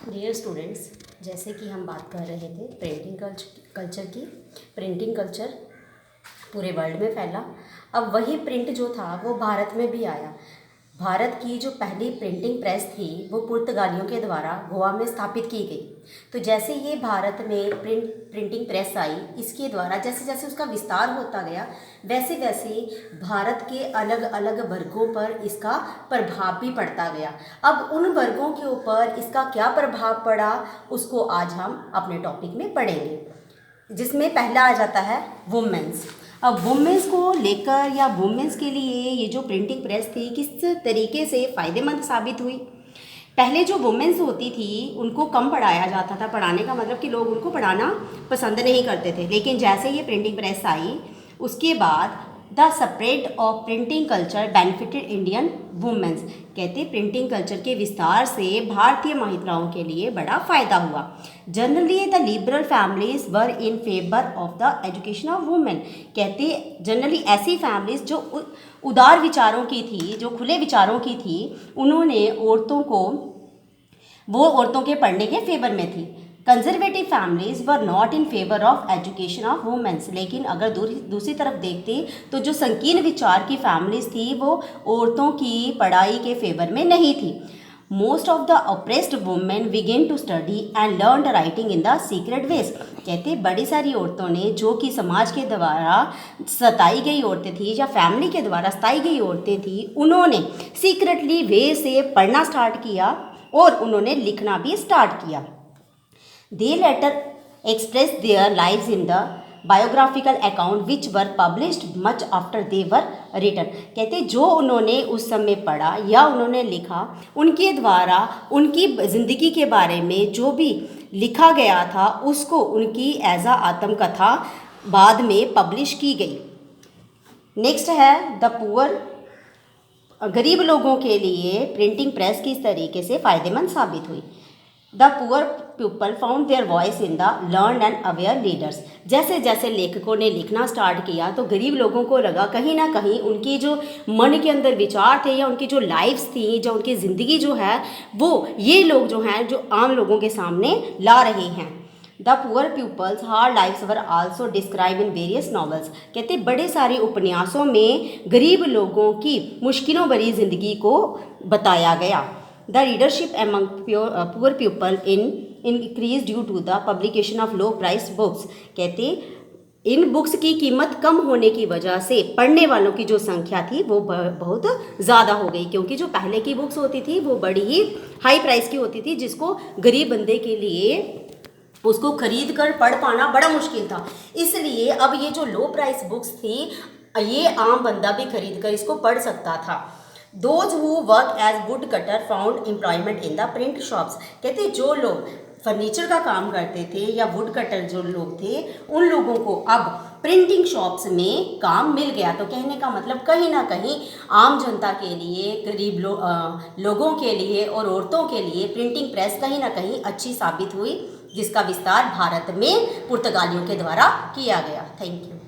Dear students, जैसे कि हम बात कर रहे थे प्रिंटिंग कल्चर की। प्रिंटिंग कल्चर पूरे वर्ल्ड में फैला। अब वही प्रिंट जो था वो भारत में भी आया। भारत की जो पहली प्रिंटिंग प्रेस थी वो पुर्तगालियों के द्वारा गोवा में स्थापित की गई। तो जैसे ये भारत में प्रिंटिंग प्रेस आई, इसके द्वारा जैसे जैसे उसका विस्तार होता गया वैसे वैसे भारत के अलग अलग वर्गों पर इसका प्रभाव भी पड़ता गया। अब उन वर्गों के ऊपर इसका क्या प्रभाव पड़ा उसको आज हम अपने टॉपिक में पढ़ेंगे, जिसमें पहला आ जाता है वुमेन्स। अब वुमेन्स को लेकर या वुमेन्स के लिए ये जो प्रिंटिंग प्रेस थी किस तरीके से फ़ायदेमंद साबित हुई। पहले जो वुमेन्स होती थी उनको कम पढ़ाया जाता था। पढ़ाने का मतलब कि लोग उनको पढ़ाना पसंद नहीं करते थे, लेकिन जैसे ये प्रिंटिंग प्रेस आई उसके बाद the spread of printing culture benefited Indian womens. कहते प्रिंटिंग कल्चर के विस्तार से भारतीय महिलाओं के लिए बड़ा फ़ायदा हुआ। Generally the liberal families were in favour of the education of women. कहते जनरली ऐसी फैमिलीज जो उदार विचारों की थी, जो खुले विचारों की थी, उन्होंने औरतों के पढ़ने के फेवर में थी। Conservative families were not in favour of education of womens. लेकिन अगर दूसरी तरफ देखते तो जो संकीर्ण विचार की फैमिलीज थी वो औरतों की पढ़ाई के फेवर में नहीं थी। Most of the oppressed women begin to study and learn the writing in the secret ways. कहते बड़ी सारी औरतों ने, जो कि समाज के द्वारा सताई गई औरतें थी या फैमिली के द्वारा सताई गई औरतें थी, उन्होंने सीक्रेटली वे से पढ़ना स्टार्ट किया और उन्होंने लिखना भी स्टार्ट किया। They later expressed their lives in the biographical account which were published much after they were written। कहते जो उन्होंने उस समय पढ़ा या उन्होंने लिखा, उनके द्वारा उनकी ज़िंदगी के बारे में जो भी लिखा गया था उसको उनकी एज आ आत्मकथा बाद में पब्लिश की गई। नेक्स्ट है द पुअर। गरीब लोगों के लिए प्रिंटिंग प्रेस किस तरीके से फ़ायदेमंद साबित हुई। The poor people found their voice in the learn and aware leaders. जैसे जैसे लेखकों ने लिखना स्टार्ट किया तो गरीब लोगों को लगा कहीं ना कहीं उनकी जो मन के अंदर विचार थे या उनकी जो लाइफ्स थी, जो उनकी ज़िंदगी जो है वो ये लोग जो हैं जो आम लोगों के सामने ला रहे हैं। The poor peoples hard lifes were also describe in various novels. कहते बड़े सारे उपन्यासों में गरीब लोगों की मुश्किलों भरी ज़िंदगी को बताया गया। The readership among poor people increased due to the publication of low price books। कहते इन बुक्स की कीमत कम होने की वजह से पढ़ने वालों की जो संख्या थी वो बहुत ज़्यादा हो गई, क्योंकि जो पहले की बुक्स होती थी वो बड़ी ही हाई प्राइस की होती थी, जिसको गरीब बंदे के लिए उसको खरीद कर पढ़ पाना बड़ा मुश्किल था। इसलिए अब ये जो लो प्राइस बुक्स थी ये आम बंदा भी खरीद कर इसको पढ़ सकता था। Those who work as wood cutter found employment in the print shops। कहते जो लोग फर्नीचर का काम करते थे या वुड कटर जो लोग थे उन लोगों को अब प्रिंटिंग शॉप्स में काम मिल गया। तो कहने का मतलब कहीं ना कहीं आम जनता के लिए, गरीब लोगों के लिए और औरतों के लिए प्रिंटिंग प्रेस कहीं ना कहीं अच्छी साबित हुई, जिसका विस्तार भारत में पुर्तगालियों के द्वारा किया गया। Thank you.